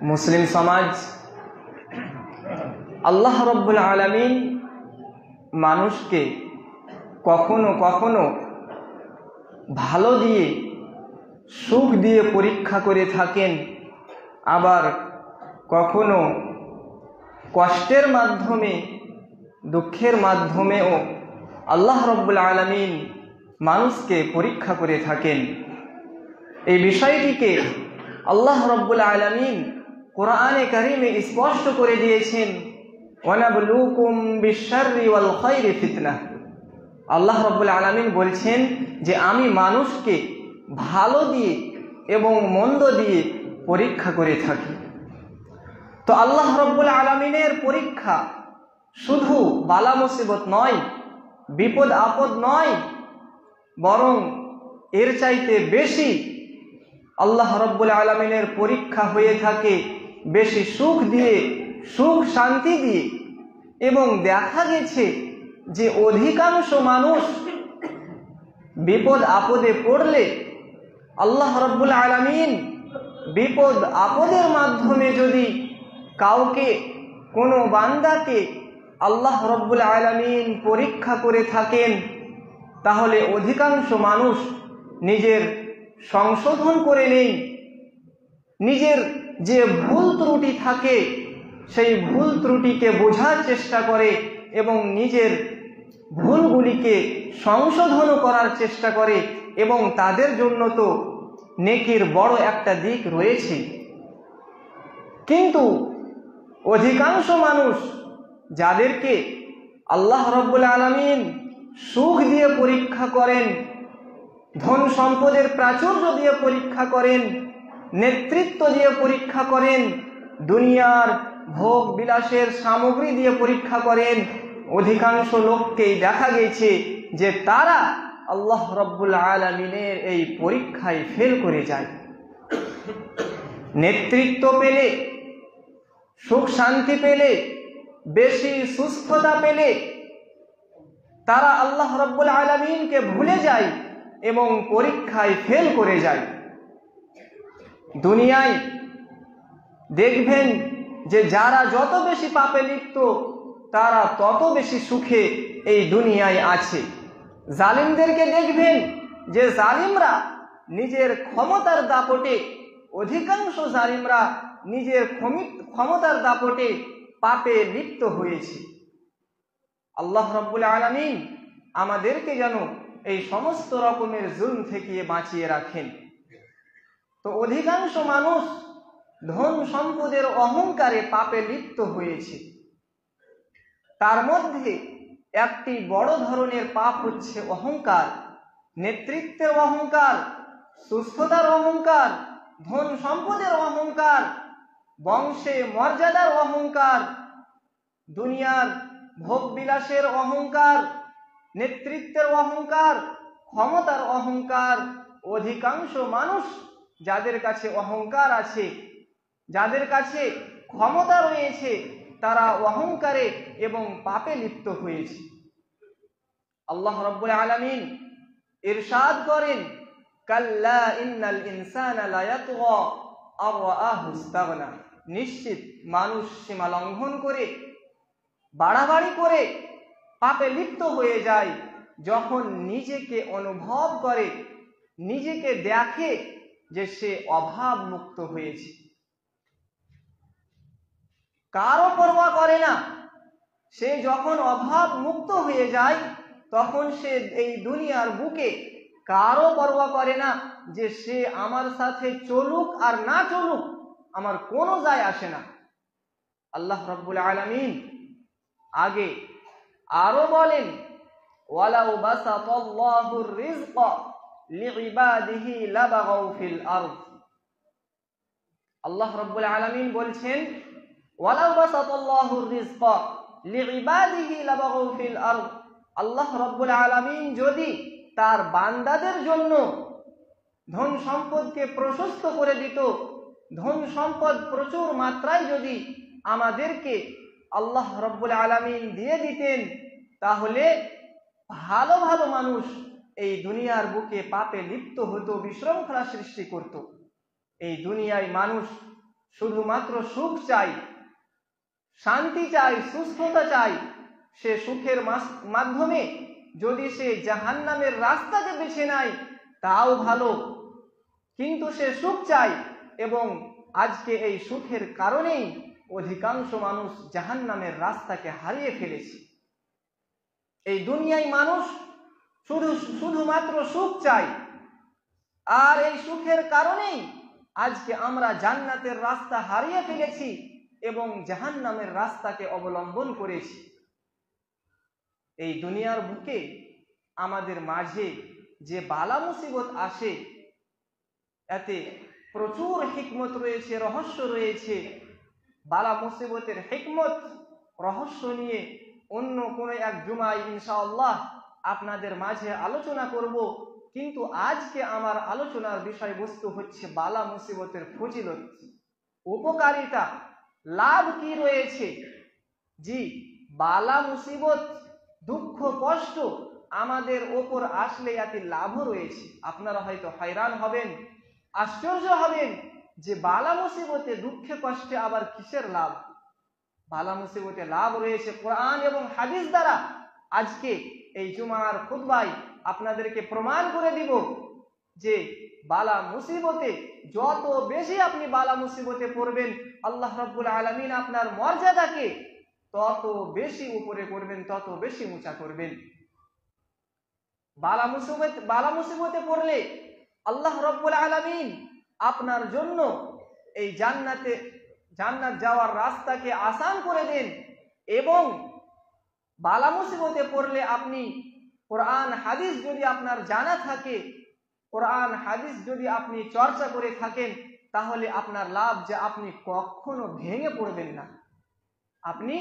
মুসলিম সমাজ আল্লাহ রাব্বুল আলামিন মানুষকে কখনো কখনো ভালো দিয়ে সুখ দিয়ে পরীক্ষা করে থাকেন, আবার কখনো কষ্টের মাধ্যমে দুঃখের মাধ্যমেও আল্লাহ রাব্বুল আলামিন মানুষকে পরীক্ষা করে থাকেন। এই বিষয়টিকে আল্লাহ রাব্বুল আলামিন কোরআনে কারিমে স্পষ্ট করে দিয়েছেন, ওয়ানাবলুকুম বিশ-শাররি ওয়াল খায়রি ফিতনাহ। আল্লাহ রাব্বুল আলামিন বলছেন যে আমি মানুষকে ভালো দিয়ে এবং মন্দ দিয়ে পরীক্ষা করে থাকি। তো আল্লাহ রাব্বুল আলামিনের পরীক্ষা শুধু বালা মুসিবত নয়, বিপদ আপদ নয়, বরং এর চাইতে বেশি আল্লাহ রাব্বুল আলামিনের পরীক্ষা হয়ে থাকে বেশি সুখ দিয়ে, সুখ শান্তি দিয়ে। এবং দেখা গেছে যে অধিকাংশ মানুষ বিপদ আপদে পড়লে আল্লাহ রাব্বুল আলামিন বিপদ আপদের মাধ্যমে যদি কাউকে, কোনো বান্দাকে আল্লাহ রাব্বুল আলামিন পরীক্ষা করে থাকেন, তাহলে অধিকাংশ মানুষ নিজের সংশোধন করে নেই, নিজের যে ভুল ত্রুটি থাকে সেই ভুল ত্রুটিকে বোঝার চেষ্টা করে এবং নিজের ভুলগুলিকে সংশোধন করার চেষ্টা করে। এবং তাদের জন্য তো নেকির বড় একটা দিক রয়েছে। কিন্তু অধিকাংশ মানুষ যাদেরকে আল্লাহ রাব্বুল আলামিন সুখ দিয়ে পরীক্ষা করেন, ধন সম্পদের প্রাচুর্য দিয়ে পরীক্ষা করেন, নেতৃত্ব দিয়ে পরীক্ষা করেন, দুনিয়ার ভোগ বিলাসের সামগ্রী দিয়ে পরীক্ষা করেন, অধিকাংশ লোককেই দেখা গেছে যে তারা আল্লাহ রাব্বুল আলামিনের এই পরীক্ষায় ফেল করে যায়। নেতৃত্ব পেলে, সুখ শান্তি পেলে, বেশি সুস্থতা পেলে তারা আল্লাহ রাব্বুল আলামিনকে ভুলে যায় এবং পরীক্ষায় ফেল করে যায়। দুনিয়ায় দেখবেন যে যারা যত বেশি পাপে লিপ্ত তারা তত বেশি সুখে এই দুনিয়ায় আছে। জালিমদেরকে দেখবেন যে জালিমরা নিজের ক্ষমতার দাপটে, অধিকাংশ জালিমরা নিজের ক্ষমতার দাপটে পাপে লিপ্ত হয়েছে। আল্লাহ রাব্বুল আলামিন আমাদেরকে যেন এই সমস্ত রকমের জুলম থেকে বাঁচিয়ে রাখেন। তো অধিকাংশ মানুষ ধন সম্পদের অহংকারে পাপে লিপ্ত হয়েছে। তার মধ্যে একটি বড় ধরনের পাপ হচ্ছে অহংকার, নেতৃত্বের অহংকার, সুস্থতার অহংকার, ধন সম্পদের অহংকার, বংশে মর্যাদার অহংকার, দুনিয়ার ভোগ বিলাসের অহংকার, নেতৃত্বের অহংকার, ক্ষমতার অহংকার। অধিকাংশ মানুষ যাদের কাছে অহংকার আছে, যাদের কাছে ক্ষমতা রয়েছে, তারা অহংকারে এবং পাপে লিপ্ত হয়েছে। আল্লাহ রাব্বুল আলামিন ইরশাদ করেন, কাল্লা ইন্নাল ইনসানা লা ইয়াতগা আর রাআহু ইসতাগনা। নিশ্চিত মানুষ সীমা লঙ্ঘন করে, বাড়াবাড়ি করে পাপে লিপ্ত হয়ে যায় যখন নিজেকে অনুভব করে, নিজেকে দেখে যে সে অভাব মুক্ত হয়েছে। কারো পরোয়া করে না। সে যখন অভাব মুক্ত হয়ে যায় তখন সে এই দুনিয়ার বুকে কারো পরোয়া করে না যে সে আমার সাথে চলুক আর না চলুক, আমার কোনো যায় আসে না। আল্লাহ রাব্বুল আলামিন আগে আরো বলেন, ওয়ালাউ বাসাতাল্লাহুর রিজকা লিইবাদিহি লাবাগাউ ফিল আরদ। আল্লাহ রাব্বুল আলামিন বলছেন, ওয়ালাউ বাসাতাল্লাহুর রিজকা লিইবাদিহি লাবাগাউ ফিল আরদ। আল্লাহ রাব্বুল আলামিন যদি তার বান্দাদের জন্য ধন সম্পদকে প্রশস্ত করে দিত, ধন সম্পদ প্রচুর মাত্রায় যদি আমাদেরকে আল্লাহ রাব্বুল আলামিন দিয়ে দিতেন, তাহলে ভালো ভালো মানুষ এই দুনিয়ার বুকে পাপে লিপ্ত হতো, বিশৃঙ্খলা সৃষ্টি করত। এই দুনিয়ায় মানুষ শুধুমাত্র সুখ চাই, শান্তি চাই, সুস্থতা চাই, সে সুখের মাধ্যমে যদি সে জাহান্নামের রাস্তাকে বেছে নেয় তাও ভালো, কিন্তু সে সুখ চাই। এবং আজকে এই সুখের কারণেই অধিকাংশ মানুষ জাহান্নামের রাস্তাকে হারিয়ে ফেলেছে। এই দুনিয়ায় মানুষ শুধুমাত্র সুখ চাই, আর এই সুখের কারণেই আজকে আমরা জান্নাতের রাস্তা হারিয়ে ফেলেছি এবং জাহান্নামের রাস্তাকে অবলম্বন করেছি। এই দুনিয়ার বুকে আমাদের মাঝে যে বালা মুসিবত আসে, এতে প্রচুর হিকমত রয়েছে, রহস্য রয়েছে। বালা মুসিবতের হিকমত রহস্য নিয়ে অন্য কোনো এক জুমায় ইনশাআল্লাহ আপনাদের মাঝে আলোচনা করব, কিন্তু আজকে আমার আলোচনার বিষয়বস্তু হচ্ছে বালা মুসিবতের ফজিলত, উপকারিতা, লাভ কি রয়েছে। জি, বালা মুসিবত, দুঃখ, কষ্ট আমাদের ওপর আসলে এতে লাভও রয়েছে। আপনারা হয়তো হয়রান হবেন, আশ্চর্য হবেন যে বালা মুসিবতে, দুঃখে, কষ্টে আবার কিসের লাভ। বালা মুসিবতে লাভ রয়েছে কোরআন এবং হাদিস দ্বারা। আজকে এই জুমার খুতবায় আপনাদেরকে প্রমাণ করে দিব যে বালা মুসিবতে যত বেশি আপনি বালা মুসিবতে পড়বেন, আল্লাহ রাব্বুল আলামিন আপনার মর্যাদাকে তত বেশি উপরে করবেন, তত বেশি উঁচা করবেন। বালা মুসিবতে পড়লে আল্লাহ রাব্বুল আলামিন আপনার জন্য এই জান্নাত যাওয়ার রাস্তাকে আসান করে দেন। এবং বালা মুসিবতে পড়লে আপনি কোরআন হাদিস যদি আপনার জানা থাকে, কোরআন হাদিস যদি আপনি চর্চা করে থাকেন, তাহলে আপনার লাভ যে আপনি কখনো ভেঙে পড়বেন না। আপনি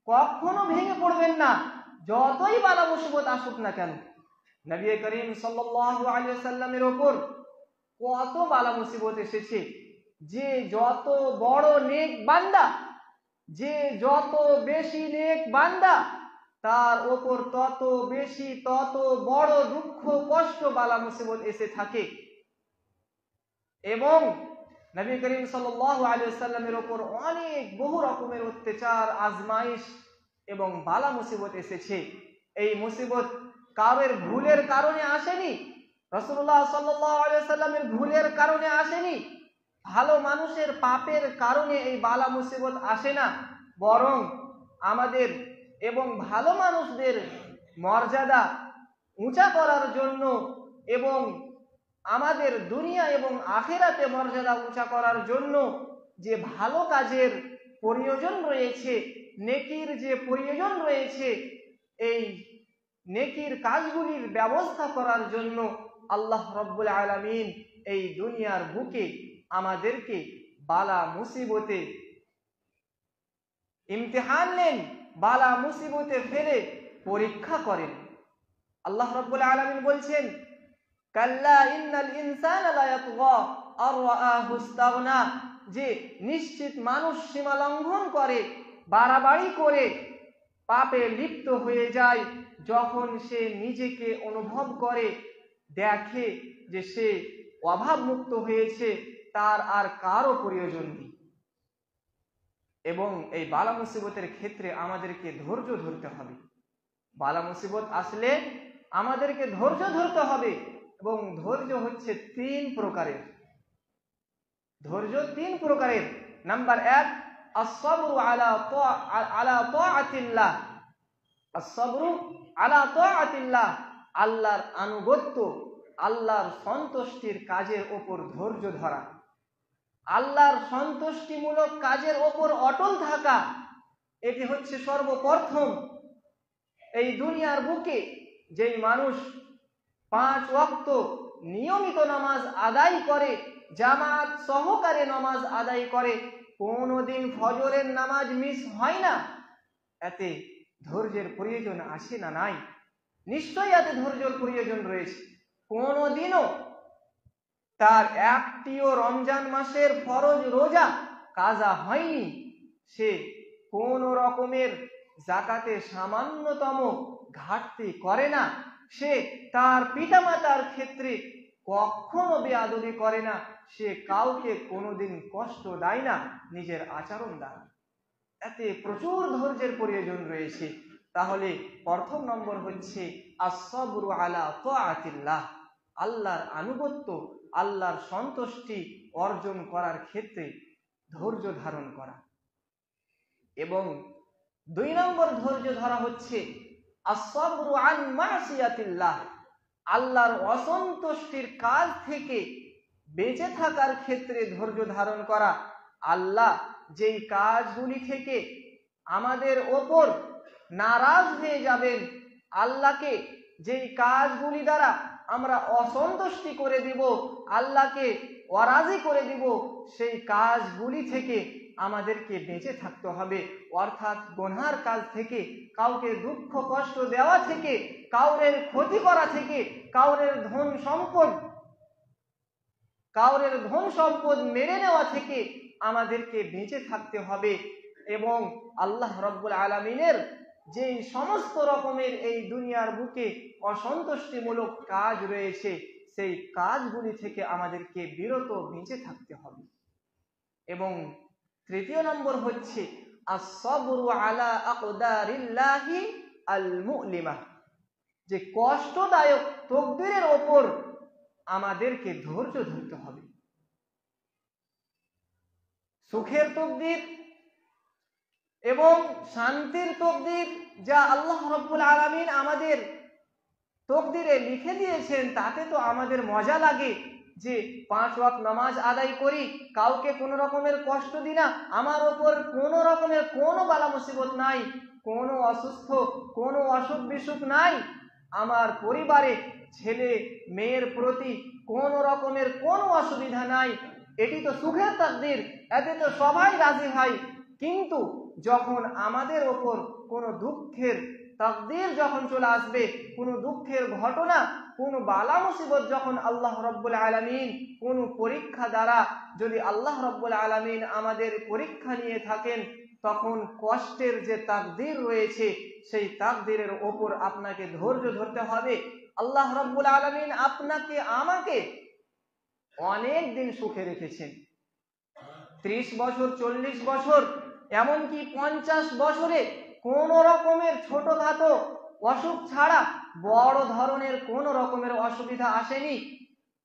কখনো ভেঙে পড়বেন না, যতই বালা মুসিবত আসুক না কেন। নবী করিম সাল্লাল্লাহু আলাইহি ওয়াসাল্লামের উপর কত বালা মুসিবত এসেছে। যে যত বড় নেক বান্দা, যে যত বেশি নেক বান্দা, তার ওপর তত বেশি, তত বড় দুঃখ, কষ্ট, বালা মুসিবত এসে থাকে। এবং নবী করিম সাল্লাল্লাহু আলাইহি ওয়াসাল্লামের উপর অনেক বহু রকমের অত্যাচার, আজমাইশ এবং বালা মুসিবত এসেছে। এই মুসিবত কারোর ভুলের কারণে আসেনি, রাসূলুল্লাহ সাল্লাল্লাহু আলাইহি ওয়াসাল্লামের ভুলের কারণে আসেনি, ভালো মানুষের পাপের কারণে এই বালা মুসিবত আসে না, বরং আমাদের এবং ভালো মানুষদের মর্যাদা উঁচা করার জন্য এবং আমাদের দুনিয়া এবং আখিরাতে মর্যাদা উঁচা করার জন্য যে ভালো কাজের প্রয়োজন রয়েছে, নেকির যে প্রয়োজন রয়েছে, এই নেকির কাজগুলির ব্যবস্থা করার জন্য আল্লাহ রাব্বুল আলামিন এই দুনিয়ার বুকে আমাদেরকে বালা মুসিবতে ইমতিহান নেন, বালা মুসিবতে ফেলে পরীক্ষা করেন। আল্লাহ রাব্বুল আলামিন বলছেন, কাল্লা ইন্নাল ইনসানা লা ইয়াতগা আর রাআহু ইসতাগনা, যে নিশ্চিত মানুষ সীমা লঙ্ঘন করে, বাড়াবাড়ি করে, পাপে লিপ্ত হয়ে যায় যখন সে নিজেকে অনুভব করে, দেখে যে সে অভাব মুক্ত হয়েছে, তার আর কারো প্রয়োজন নেই। এবং এই বালা মুসিবতের ক্ষেত্রে আমাদেরকে ধৈর্য ধরতে হবে। বালা মুসিবত আসলে আমাদেরকে ধৈর্য ধরতে হবে, এবং ধৈর্য হচ্ছে 3 প্রকারের। ধৈর্য 3 প্রকারের। Number 1, as-sabru ala ta'atillah, as-sabru ala ta'atillah, আল্লাহর আনুগত্য, আল্লাহর সন্তুষ্টির কাজের ওপর ধৈর্য ধরা, আল্লাহর সন্তুষ্টিমূলক কাজের ওপর অটল থাকা। এটি হচ্ছে সর্বপ্রথম। এই দুনিয়ার বুকে যেই মানুষ 5 ওয়াক্ত নিয়মিত নামাজ আদায় করে, জামাত সহকারে নামাজ আদায় করে, কোনোদিন ফজরের নামাজ মিস হয় না, এতে ধৈর্যের প্রয়োজন আসে না? নাই, নিশ্চয়ই এতে ধৈর্যের প্রয়োজন রয়েছে। কোনোদিনও তার একটিও রমজান মাসের ফরজ রোজা কাজা হয়নি, সে কোন রকমের যাকাতে সামান্যতম ঘাটতি করে না, সে তার পিতামাতার ক্ষেত্রে কখনো বেয়াদবি করে না, সে কাউকে কোনোদিন কষ্ট দেয় না নিজের আচরণ দ্বারা। এতে প্রচুর ধৈর্যের প্রয়োজন রয়েছে। তাহলে প্রথম নম্বর হচ্ছে আস-সাবরু আলা তাআতিল্লাহ, আল্লাহর আনুগত্য, আল্লাহর সন্তুষ্টি অর্জন করার ক্ষেত্রে ধৈর্য ধারণ করা। এবং 2 নম্বর ধৈর্য ধরা হচ্ছে আস-সাবরু আন মাসিয়াতিল্লাহ, আল্লাহর অসন্তুষ্টির কাজ থেকে বেঁচে থাকার ক্ষেত্রে ধৈর্য ধারণ করা। আল্লাহ যেই কাজগুলি থেকে আমাদের ওপর নারাজ হয়ে যাবেন, আল্লাহকে যেই কাজগুলি দ্বারা আমরা অসন্তুষ্টি করে দিব, আল্লাহকে অরাজি করে দিব, সেই কাজগুলি থেকে আমাদেরকে বেঁচে থাকতে হবে। অর্থাৎ গুনার কাজ থেকে, কাউকে দুঃখ কষ্ট দেওয়া থেকে, কাউরের ক্ষতি করা থেকে, কাউরের ধন সম্পদ মেরে নেওয়া থেকে আমাদেরকে বেঁচে থাকতে হবে। এবং আল্লাহ রাব্বুল আলামিনের যেই সমস্ত রকমের এই দুনিয়ার বুকে অসন্তুষ্টিমূলক কাজ রয়েছে, সেই কাজগুলি থেকে আমাদেরকে বিরত বেঁচে থাকতে হবে। এবং 3 নম্বর হচ্ছে আস-সাবরু আলা আকদারিল্লাহি আল মুলিমা, যে কষ্টদায়ক তকদিরের ওপর আমাদেরকে ধৈর্য ধরতে হবে। সুখের তকদির এবং শান্তির তকদির যা আল্লাহ রাব্বুল আলামিন আমাদের তকদিরে লিখে দিয়েছেন, তাতে তো আমাদের মজা লাগে যে 5 ওয়াক্ত নামাজ আদায় করি, কাউকে কোনো রকমের কষ্ট দিই না, আমার ওপর কোনো রকমের কোনো বালা মুসিবত নাই, কোনো অসুস্থ, কোনো অসুখ বিসুখ নাই, আমার পরিবারে ছেলে মেয়ের প্রতি কোনো রকমের কোনো অসুবিধা নাই। এটি তো সুখের তাকদীর, এতে তো সবাই রাজি হয়। কিন্তু যখন আমাদের ওপর কোনো দুঃখের তাকদীর যখন চলে আসবে, কোনো দুঃখের ঘটনা, কোনো বালা মুসিবত যখন আল্লাহ রাব্বুল আলামিন কোনো পরীক্ষা দ্বারা যদি আল্লাহ রাব্বুল আলামিন আমাদের পরীক্ষা নিয়ে থাকেন, তখন কষ্টের যে তাকদীর রয়েছে সেই তাকদীরের ওপর আপনাকে ধৈর্য ধরতে হবে। আল্লাহ রাব্বুল আলামিন আপনাকে আমাকে অনেক দিন সুখে রেখেছেন, 30 বছর, 40 বছর, এমনকি 50 বছরে কোনো রকমের ছোটখাটো অসুখ ছাড়া বড় ধরনের কোনো রকমের অসুবিধা আসেনি।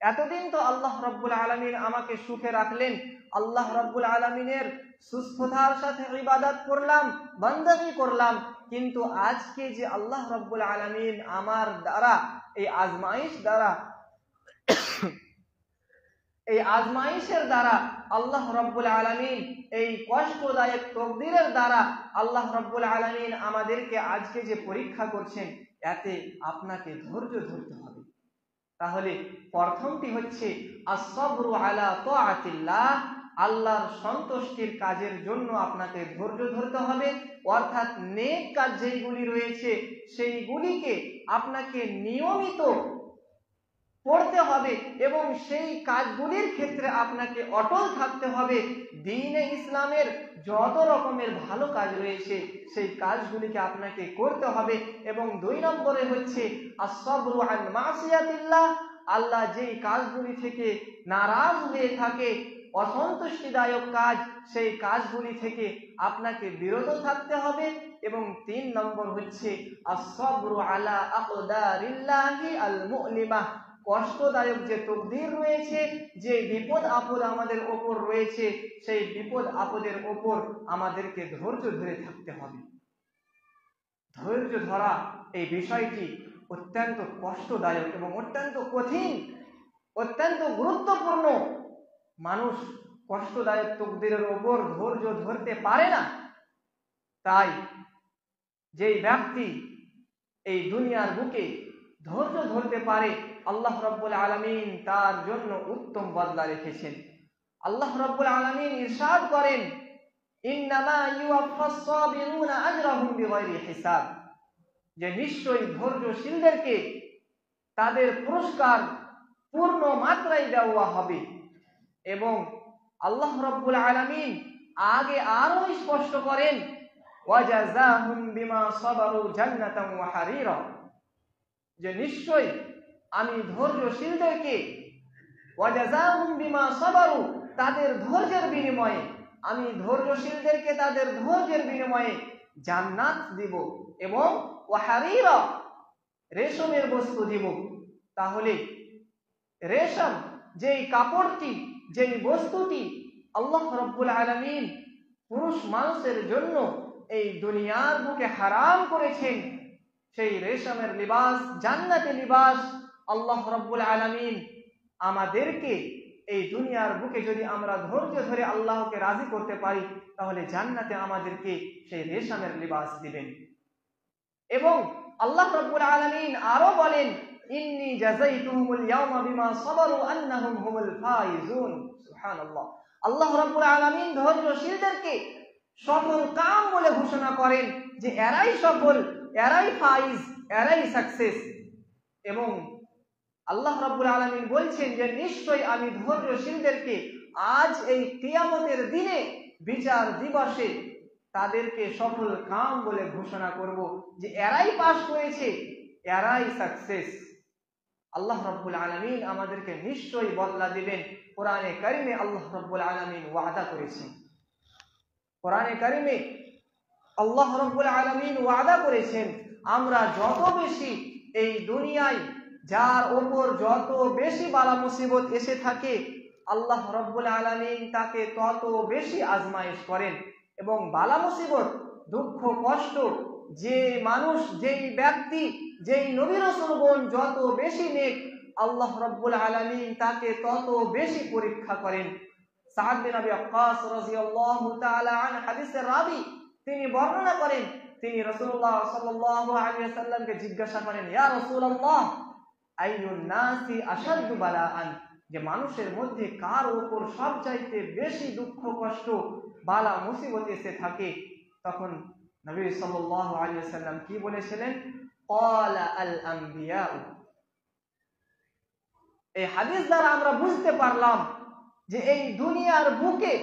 এতদিন তো আল্লাহ রাব্বুল আলামিন আমাকে সুখে রাখলেন। আল্লাহ রাব্বুল আলামিনের সুস্থতার সাথে ইবাদত করলাম, বান্দাগি করলাম, কিন্তু আজকে যে আল্লাহ রাব্বুল আলামিন আমার দ্বারা এই আজমাইশের দ্বারা আল্লাহ রাব্বুল আলামিন এই কষ্টদায়ক তকদিরের দ্বারা আল্লাহ রাব্বুল আলামিন আমাদেরকে আজকে যে পরীক্ষা করছেন, এতে আপনাকে ধৈর্য ধরতে হবে। তাহলে প্রথমটি হচ্ছে আস-সাবরু আলা তাআতিল্লাহ, আল্লাহর সন্তুষ্টির কাজের জন্য আপনাকে ধৈর্য ধরতে হবে। অর্থাৎ নেক কাজ যেগুলি রয়েছে সেইগুলিকে আপনাকে নিয়মিত পড়তে হবে এবং সেই কাজগুলির ক্ষেত্রে আপনাকে অটল থাকতে হবে। দ্বীনে ইসলামের যত রকমের ভালো কাজ রয়েছে সেই কাজগুলিকে আপনাকে করতে হবে। এবং 2 নম্বরে হচ্ছে আস-সাবরু আন মাসিয়াতিল্লাহ, আল্লাহ যেই কাজগুলি থেকে নারাজ হয়ে থাকে, অসন্তুষ্টিদায়ক কাজ, সেই কাজগুলি থেকে আপনাকে বিরত থাকতে হবে। এবং 3 নম্বর হচ্ছে আস-সাবরু আলা আকদারিল্লাহি আল মুলিমা, কষ্টদায়ক যে তকদির রয়েছে, যে বিপদ আপদ আমাদের ওপর রয়েছে, সেই বিপদ আপদের ওপর আমাদেরকে ধৈর্য ধরে থাকতে হবে। ধৈর্য ধরা এই বিষয়টি অত্যন্ত কষ্টদায়ক এবং অত্যন্ত কঠিন, অত্যন্ত গুরুত্বপূর্ণ। মানুষ কষ্টদায়ক তকদিরের ওপর ধৈর্য ধরতে পারে না। তাই যেই ব্যক্তি এই দুনিয়ার বুকে ধৈর্য ধরতে পারে, আল্লাহ রাব্বুল আলামিন তার জন্য উত্তম বদলা রেখেছেন। আল্লাহ রাব্বুল আলামিন ইরশাদ করেন, ইন্নামা ইউওয়াফাস সাবিরুনা আজরাহুম বিগাইরি হিসাব, যে নিশ্চয়ই ধৈর্যশীলদেরকে তাদের পুরস্কার পূর্ণ মাত্রায় দেওয়া হবে। এবং আল্লাহ রাব্বুল আলামিন আগে আরো স্পষ্ট করেন, ওয়াজাযাহুম বিমা সাবারু জান্নাতান ওয়া হারিরা, যে নিশ্চয়ই আমি ধৈর্যশীলদেরকে ওয়াজাযাহুম বিমা সাবারু, তাদের ধৈর্যের বিনিময়ে, আমি ধৈর্যশীলদেরকে তাদের ধৈর্যের বিনিময়ে জান্নাত দিব এবং ওয়াহারিরা, রেশমের বস্তু দিব। তাহলে রেশম, যেই কাপড়টি, যেই বস্তুটি আল্লাহ রাব্বুল আলামিন পুরুষ মানুষের জন্য এই দুনিয়ার বুকে হারাম করেছেন, সেই রেশমের লিবাস, জান্নাতের লিবাস আল্লাহ রাব্বুল আলামিন আমাদেরকে এই দুনিয়ার বুকে যদি আমরা ধৈর্য ধরে আল্লাহকে রাজি করতে পারি, তাহলে জান্নাতে আমাদেরকে সেই রেশমের লিবাস দিবেন। এবং আল্লাহ রাব্বুল আলামিন আরো বলেন, ইন্নী জাযাইতুহুমুল ইয়াওমা বিমা সাবারু আন্নাহুম হুমুল ফাইজুন। সুবহানাল্লাহ। আল্লাহ রাব্বুল আলামিন ধৈর্যশীলদেরকে সফল কাম বলে ঘোষণা করেন যে এরাই সফল, এরাই ফাইজ, এরাই সাকসেস। এবং আল্লাহ রাব্বুল আলামিন বলছেন যে নিশ্চয়ই আমি ধৈর্যশীলদেরকে আজ এই কিয়ামতের দিনে, বিচার দিবসে তাদেরকে সফল কাম বলে ঘোষণা করব যে এরাই পাস করেছে, এরাই সাকসেস। আল্লাহ রাব্বুল আলামিন আমাদেরকে নিশ্চয়ই বদলা দিবেন। কোরআনে কারিমে আল্লাহ রাব্বুল আলামিন ওয়াদা করেছেন, কোরআনে কারিমে আল্লাহ রাব্বুল আলামিন ওয়াদা করেছেন, আমরা যত বেশি এই দুনিয়ায় যার ওপর যত বেশি বালা মুসিবত এসে থাকে, আল্লাহ রাব্বুল আলামিন তাকে তত বেশি আজমাইশ করেন। এবং বালা মুসিবত, দুঃখ কষ্ট, যে মানুষ, যেই ব্যক্তি, যেই নবী রাসূলগণ যত বেশি নেক, আল্লাহ রাব্বুল আলামিন তাকে তত বেশি পরীক্ষা করেন। সাদ বিন আবি ওয়াক্কাস রাদিয়াল্লাহু তাআলা আন হাদিসের রাবী, তিনি বর্ণনা করেন, তিনি রাসূলুল্লাহ সাল্লাল্লাহু আলাইহি ওয়াসাল্লামকে জিজ্ঞাসা করেন, ইয়া রাসূলুল্লাহ, আইয়ুন নাসি আশাদ্দু বালাআন, যে মানুষের মধ্যে কার উপর সবচাইতে বেশি দুঃখ কষ্ট বালা মুসিবত এসে থাকে? তখন নবী সাল্লাল্লাহু আলাইহি ওয়াসাল্লাম কি বলেছিলেন? ক্বালা আল আম্বিয়া। এই হাদিস দ্বারা আমরা বুঝতে পারলাম যে এই দুনিয়ার বুকে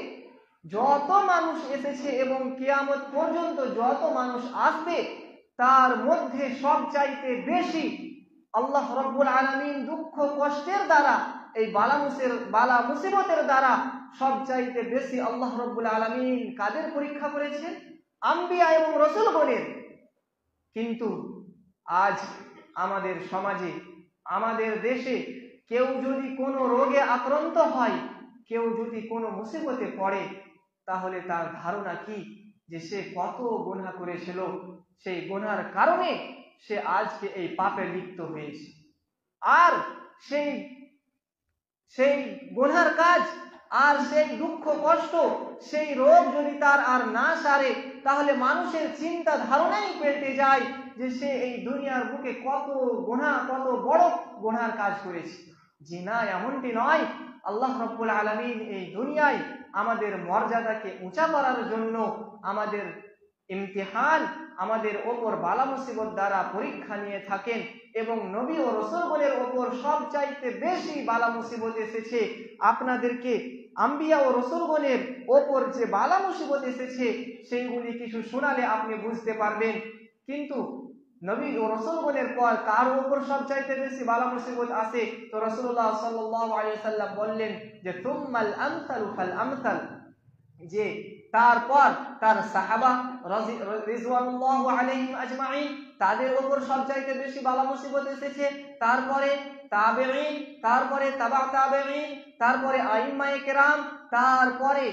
যত মানুষ এসেছে এবং কিয়ামত পর্যন্ত যত মানুষ আসবে, তার মধ্যে সবচাইতে বেশি আল্লাহ রাব্বুল আলামিন দুঃখ কষ্টের দ্বারা, এই বালা মুসিবতের দ্বারা সবচাইতে বেশি আল্লাহ রাব্বুল আলামিন কাদের পরীক্ষা করেছেন? আম্বিয়া এবং রাসূলগণের। কিন্তু আজ আমাদের সমাজে, আমাদের দেশে কেউ যদি কোনো রোগে আক্রান্ত হয়, কেউ যদি কোনো মুসিবতে পড়ে, তাহলে তার ধারণা কি যে সে কত গুনাহ করেছিল, সেই গুনার কারণে সে আজকে এই পাপে লিপ্ত হয়েছে। আর সেই গুনার কাজ আর সেই দুঃখ কষ্ট, সেই রোগ যদি তার আর না সারে, তাহলে মানুষের চিন্তা ধারণাই পেতে যায় যে সে এই দুনিয়ার বুকে কত গুনাহ, কত বড় গুনার কাজ করেছে। জি না, এমনটি নয়। আল্লাহ রাব্বুল আলামিন এই দুনিয়ায় আমাদের মর্যাদাকে উঁচা করার জন্য আমাদের ইমতিহান, আমাদের ওপর বালা মুসিবত দ্বারা পরীক্ষা নিয়ে থাকেন। এবং নবী ও রাসূলগণের ওপর সবচাইতে বেশি বালা মুসিবত এসেছে। আপনাদেরকে আম্বিয়া ও রাসূলগণের ওপর যে বালা মুসিবত এসেছে সেইগুলি কিছু শোনালে আপনি বুঝতে পারবেন। কিন্তু নবী ও রাসূলগণের পর কার ওপর সবচাইতে বেশি বালা মুসিবত আসে? তো রাসূলুল্লাহ সাল্লাল্লাহু আলাইহি ওয়াসাল্লাম বললেন যে তুম্মাল আমসালু ফাল আমসাল, যে তারপর তার সাহাবা রিজওয়ানুল্লাহ আলাইহিম আজমাইন, তাদের উপর সবচাইতে বেশি বালা মুসিবত এসেছে। তারপরে তাবেঈন, তারপরে তাবা তাবেঈন, তারপরে আইম্মায়ে কেরাম, তারপরে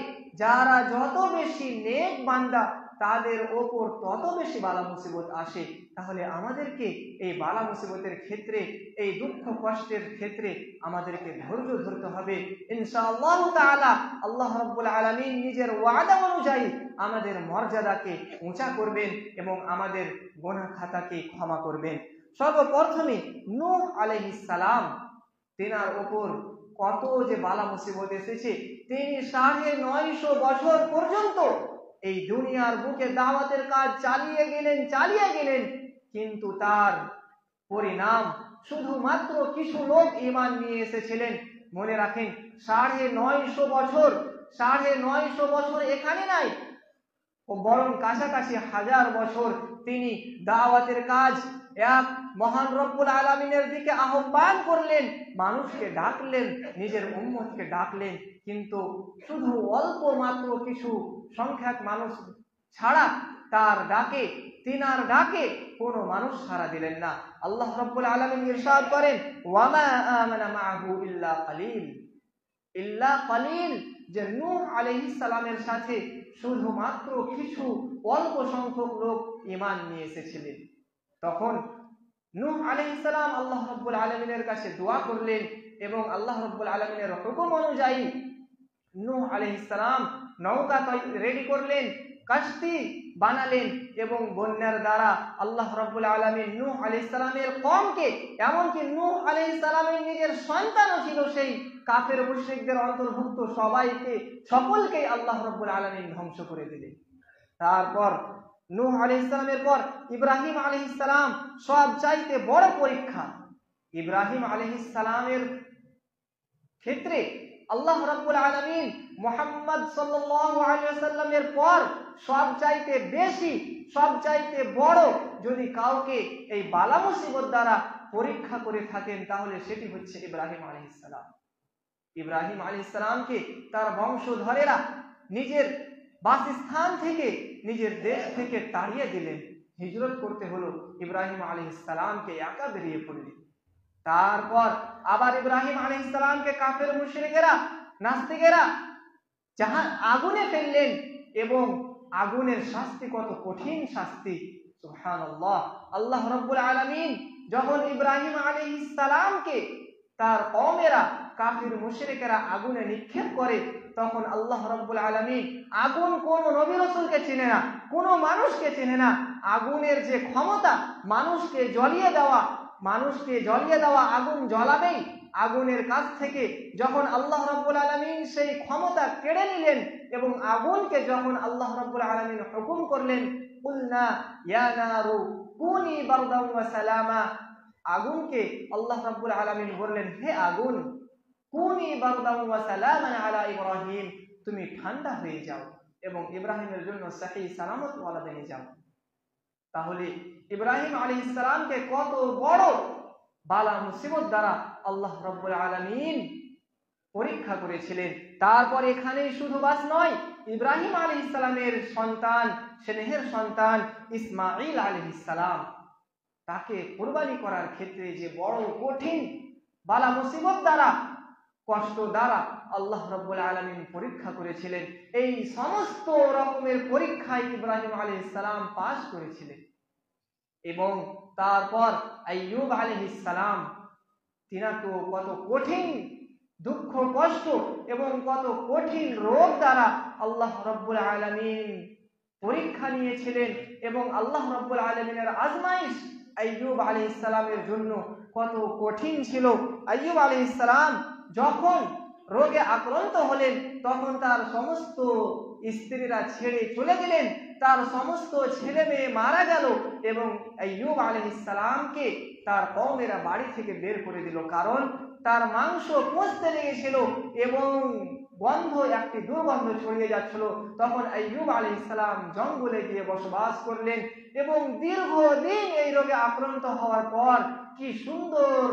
যারা যত বেশি নেক বান্দা তাদের ওপর তত বেশি বালা মুসিবত আসে। তাহলে আমাদেরকে এই বালা মুসিবতের ক্ষেত্রে, এই দুঃখ কষ্টের ক্ষেত্রে আমাদেরকে ধৈর্য ধরতে হবে। ইনশাআল্লাহ তাআলা আল্লাহ রাব্বুল আলামিন নিজের ওয়াদা অনুযায়ী আমাদের মর্যাদাকে উঁচা করবেন এবং আমাদের গুনাহ খাতাকে ক্ষমা করবেন। সর্বপ্রথমে নূহ আলাইহিস সালাম, তিনার ওপর কত যে বালা মুসিবত এসেছে। তিনি 950 বছর পর্যন্ত এই দুনিয়ার বুকে দাওয়াতের কাজ চালিয়ে গেলেন, কিন্তু তার পরিণাম শুধুমাত্র কিছু লোক ঈমান নিয়ে এসেছিলেন। মনে রাখেন, 950 বছর, 950 বছর এখানে নাই, ও বরং কাছাকাছি 1000 বছর তিনি দাওয়াতের কাজ এক মহান রব্বুল আলামিনের দিকে আহ্বান করলেন, মানুষকে ডাকলেন, নিজের উম্মতকে ডাকলেন, কিন্তু শুধু অল্প মাত্র কিছু সংখ্যক মানুষ ছাড়া তিনার ডাকে কোনো মানুষ সাড়া দিলেন না। আল্লাহ রাব্বুল আলামিন ইরশাদ করেন, ওয়ামা আমানা মাআহু ইল্লা কালিল, যে নূহ আলাইহিস সালামের সাথে শুধুমাত্র কিছু অল্প সংখ্যক লোক ঈমান নিয়ে এসেছিলেন। তখন নূহ আলাইহিস সালাম আল্লাহ রাব্বুল আলামিনের কাছে দোয়া করলেন এবং আল্লাহ রাব্বুল আলামিনের হুকুম অনুযায়ী নূহ আলাইহিস সালাম নৌকা রেডি করলেন, কাশতি বানালেন এবং বন্যার দ্বারা আল্লাহ রাব্বুল আলামিন নূহ আলাইহিস সালামের কওমকে, এমনকি নূহ আলাইহিস সালামের নিজের সন্তানও ছিল সেই কাফের মুশরিকদের অন্তর্ভুক্ত, সকলকে আল্লাহ রাব্বুল আলামিন ধ্বংস করে দিলেন। তারপর নূহ আলাইহিস সালামের পর ইব্রাহিম আলাইহিস সালাম সবচাইতে বড় পরীক্ষা। ইব্রাহিম আলাইহিস সালামের ক্ষেত্রে আল্লাহ রাব্বুল আলামিন মুহাম্মদ সাল্লাল্লাহু আলাইহি ওয়াসাল্লামের পর সবচাইতে বেশি, সবচাইতে বড় যদি কাউকে এই বালা মুসিবত দ্বারা পরীক্ষা করে থাকেন তাহলে সেটি হচ্ছে ইব্রাহিম আলাইহিস সালাম। ইব্রাহিম আলাইহিস সালামকে তার বংশধরেরা নিজের বাসস্থান থেকে, নিজের দেশ থেকে তাড়িয়ে দিলেন, হিজরত করতে হলো, ইব্রাহিম আলাইহিস সালামকে একা বেরিয়ে পড়লেন। তারপর আবার ইব্রাহিম আলাইহিস সালামকে কাফের মুশরিকেরা, নাস্তিকেরা আগুনে ফেললেন এবং আগুনের শাস্তি কত কঠিন শাস্তি, সুবহানাল্লাহ। আল্লাহ রাব্বুল আলামিন যখন ইব্রাহিম আলাইহিস সালামকে তার কওমেরা, কাফির মুশরিকেরা আগুনে নিক্ষেপ করে, তখন আল্লাহ রাব্বুল আলামিন, আগুন কোন নবী রাসূলকে চেনে না, কোন মানুষকে চেনে না, আগুনের যে ক্ষমতা মানুষকে জ্বলিয়ে দেওয়া, আগুন জ্বলাবেই, আগুনের কাছ থেকে যখন আল্লাহ রাব্বুল আলামিন সেই ক্ষমতা কেড়ে নিলেন এবং আগুনকে যখন আল্লাহ রাব্বুল আলামিন হুকুম করলেন, কুলনা ইয়া নারু কুনি বারদান ওয়া সালামা, আগুনকে আল্লাহ রাব্বুল আলামিন বললেন, হে আগুন, কুনি বারদান ওয়া সালামান আলা ইব্রাহিম, তুমি ঠান্ডা হয়ে যাও এবং ইব্রাহিমের জন্য সহি সালামত ওয়ালা হয়ে যাও। তাহলে ইব্রাহিম আলাইহিস সালামকে কত বড় বালা মুসিবত দ্বারা আল্লাহ রাব্বুল আলামিন পরীক্ষা করেছিলেন। তারপর এখানেই শুধু বাস নয়, ইব্রাহিম আলাইহিস সালামের সন্তান, স্নেহের সন্তান ইসমাঈল আলাইহিস সালাম, তাকে কুরবানি করার ক্ষেত্রে যে বড় কঠিন বালা মুসিবত দ্বারা, কষ্ট দ্বারা আল্লাহ রাব্বুল আলামিন পরীক্ষা করেছিলেন, এই সমস্ত রকমের পরীক্ষায় ইব্রাহিম আলাইহিস সালাম পাস করেছিলেন। এবং তারপর আইয়ুব আলাইহিস সালাম, তিনাকে কত কঠিন দুঃখ কষ্ট এবং কত কঠিন রোগ দ্বারা আল্লাহ রাব্বুল আলামিন পরীক্ষা নিয়েছিলেন এবং আল্লাহ রাব্বুল আলামিনের আজমাইশ আইয়ুব আলাইহিস সালামের জন্য কত কঠিন ছিল। আইয়ুব আলাইহিস সালাম যখন রোগে আক্রান্ত হলেন তখন তার সমস্ত স্ত্রীরা ছেড়ে চলে গেলেন, তার সমস্ত ছেলে মেয়ে মারা গেল এবং আইয়ুব আলাইহিস সালামকে তার কওমেরা বাড়ি থেকে বের করে দিল, কারণ তার মাংস পচতে লেগেছিল এবং একটি দুর্গন্ধ ছড়িয়ে যাচ্ছিল। তখন আইয়ুব আলাইহিস সালাম জঙ্গলে গিয়ে বসবাস করলেন এবং দীর্ঘদিন এই রোগে আক্রান্ত হওয়ার পর কি সুন্দর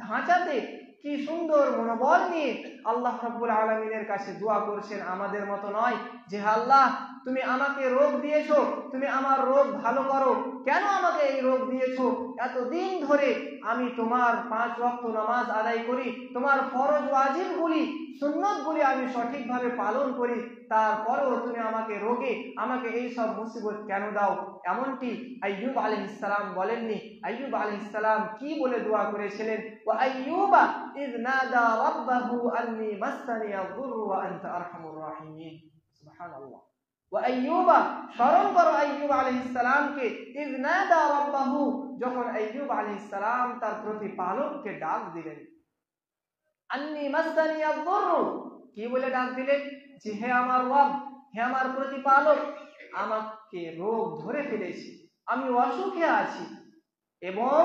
ঢাঁচাতে, কি সুন্দর মনোবল নিয়ে আল্লাহ রাব্বুল আলামিনের কাছে দোয়া করছেন, আমাদের মতো নয় যে আল্লাহ তুমি আমাকে রোগ দিয়েছো, তুমি আমার রোগ ভালো করো, কেন আমাকে এই রোগ দিয়েছো? এতদিন ধরে আমি তোমার 5 ওয়াক্ত নামাজ আদায় করি, তোমার ফরজ ওয়াজিবগুলি, সুন্নতগুলি আমি সঠিকভাবে পালন করি, তারপরেও তুমি আমাকে রোগে, আমাকে এই সব মুসিবত কেন দাও? এমনটি আইয়ুব আলাইহিস সালাম বলেননি। আইয়ুব আলাইহিস সালাম কি বলে দোয়া করেছিলেন? ওয়া আইয়ুবা ইয নাদা রাব্বাহু আন্নী মাসসানিয়া যুররু ওয়া আনতা আরহামুর রাহিমিন। সুবহানাল্লাহ। ওয়া আইয়ুবা, স্মরণ করো আইয়ুব আলাইহিস সালামকে, ইয নাদা রাব্বাহু, যখন আইয়ুব আলাইহিস সালাম তার প্রতিপালককে ডাক দিলেন, আন্নী মাসসানিয়া যুররু, কি বলে ডাক দিলেন? যে হে আমার রব, হে আমার প্রতিপালক, আমাকে রোগ ধরে ফেলেছে, আমি অসুখে আছি। এবং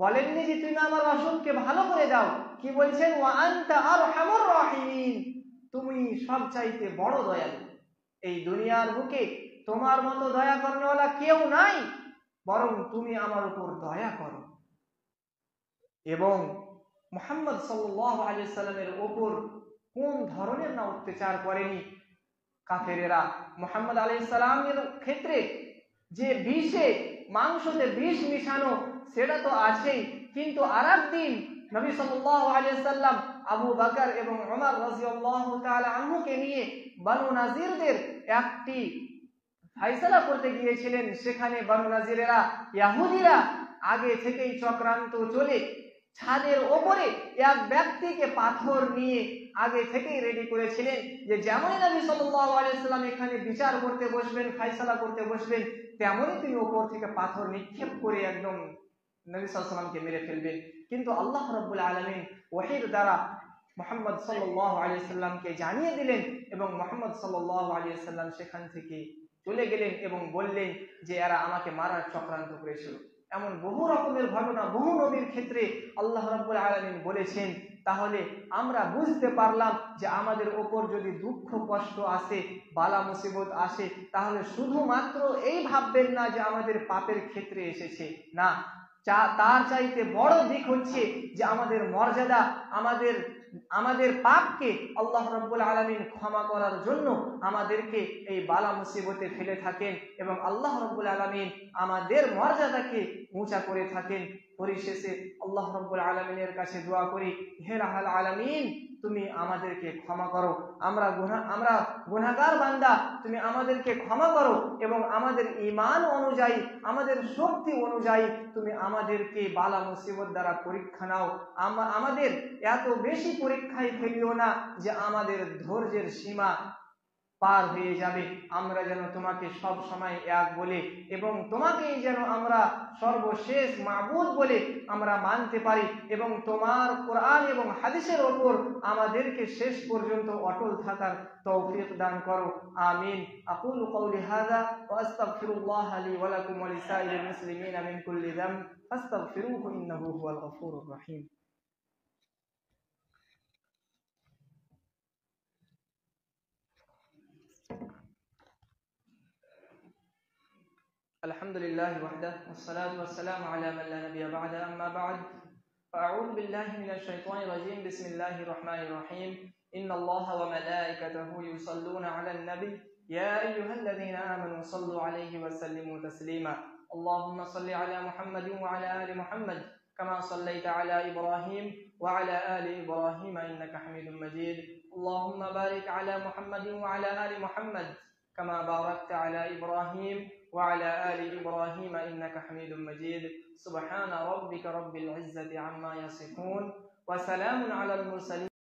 বলেননি যে তুমি আমার অসুখকে ভালো করে দাও, কি বলছেন? ওয়া আনতা আরহামুর রাহিমিন, তুমি সবচাইতে বড় দয়ালু। এই দুনিয়ার বুকে তোমার মতো দয়া করনেওয়ালা কেউ নাই, বরং তুমি আমার উপর দয়া করো। এবং মুহাম্মদ সাল্লাল্লাহু আলাইহি সাল্লামের উপর কোন ধরনের না অত্যাচার করেনি কাফেরেরা। মুহাম্মদ আলাইহিস সালামের ক্ষেত্রে যে বিষে মাংসতে বিষ মিশানো সেটা তো আছেই, কিন্তু আরেকদিন নবী সাল্লাল্লাহু আলাইহি সাল্লাম আবু বকর এবং ওমর রাদিয়াল্লাহু তাআলা আনহুকে নিয়ে বনু নাজিরদের একটি ফায়সালা করতে গিয়েছিলেন। সেখানে বনু নাজিরেরা ইহুদিরা আগে থেকেই চক্রান্ত চলে ছাদের ওপরে এক ব্যক্তিকে পাথর নিয়ে আগে থেকেই রেডি করেছিলেন যে যেমনই নবী সাল্লাল্লাহু আলাইহি সাল্লাম এখানে বিচার করতে বসবেন, ফায়সালা করতে বসবেন, তেমনই তিনি উপর থেকে পাথর নিক্ষেপ করে একদম নবী সাল্লাল্লাহু আলাইহি সাল্লামকে মেরে ফেলবেন। কিন্তু আল্লাহ রাব্বুল আলামিন ওহীর দ্বারা মুহাম্মদ সাল্লাল্লাহু আলাইহি সাল্লামকে জানিয়ে দিলেন এবং মুহাম্মদ সাল্লাল্লাহু আলাইহি সাল্লাম সেখান থেকে চলে গেলেন এবং বললেন যে এরা আমাকে মারার চক্রান্ত করেছিল। এমন বহু রকমের ঘটনা বহু নবীর ক্ষেত্রে আল্লাহ রাব্বুল আলামিন বলেছেন। তাহলে আমরা বুঝতে পারলাম যে আমাদের ওপর যদি দুঃখ কষ্ট আসে, বালা মুসিবত আসে, তাহলে শুধুমাত্র এই ভাববেন না যে আমাদের পাপের ক্ষেত্রে এসেছে, না, তার চাইতে বড় দিক হচ্ছে যে আমাদের মর্যাদা, আমাদের পাপকে আল্লাহ রাব্বুল আলামিন ক্ষমা করার জন্য আমাদেরকে এই বালা মুসিবতে ফেলে থাকেন এবং আল্লাহ রাব্বুল আলামিন আমাদের মর্যাদাকে উঁচা করে থাকেন। পরিশেষে আল্লাহ রাব্বুল আলামিনের কাছে দোয়া করি, হে রাব্বুল আলামিন তুমি আমাদেরকে ক্ষমা করো, আমরা গুনাহগার বান্দা, তুমি আমাদেরকে ক্ষমা করো এবং আমাদের ঈমান অনুযায়ী, আমাদের শক্তি অনুযায়ী তুমি আমাদেরকে বালা মুসিবত দ্বারা পরীক্ষা নাও। আমাদের এত বেশি পরীক্ষায় ফেলিও না যে আমাদের ধৈর্যের সীমা পার হয়ে যাবে। আমরা যেন তোমাকে সব সময় এক বলে এবং তোমাকেই যেন আমরা সর্বশেষ মাবুদ বলে আমরা মানতে পারি এবং তোমার কোরআন এবং হাদিসের ওপর আমাদেরকে শেষ পর্যন্ত অটল থাকার তৌফিক দান করো। আমিন। আকুলু কওলি হাযা ওয়া আস্তাগফিরুল্লাহ লি ওয়া লাকুম ওয়া লিসাইরিল মুসলিমিনা মিন কুল্লি যামব ফাস্তাগফিরুহু ইন্নাহু হুয়াল গফুরুর রহিম। الحمد لله وحده والصلاة والسلام على من لا نبي بعده أما بعد فأعوذ بالله من الشيطان الرجيم بسم الله الرحمن الرحيم إن الله وملائكته يصلون على النبي يا أيها الذين آمنوا صلوا عليه وسلموا تسليما اللهم صل على محمد وعلى آل محمد كما صليت على إبراهيم وعلى آل إبراهيم إنك حميد مجيد اللهم بارك على محمد وعلى آل محمد كما باركت على إبراهيم وعلى آل إبراهيم إنك حميد مجيد سبحان ربك رب العزة عما يصفون وسلام على المرسلين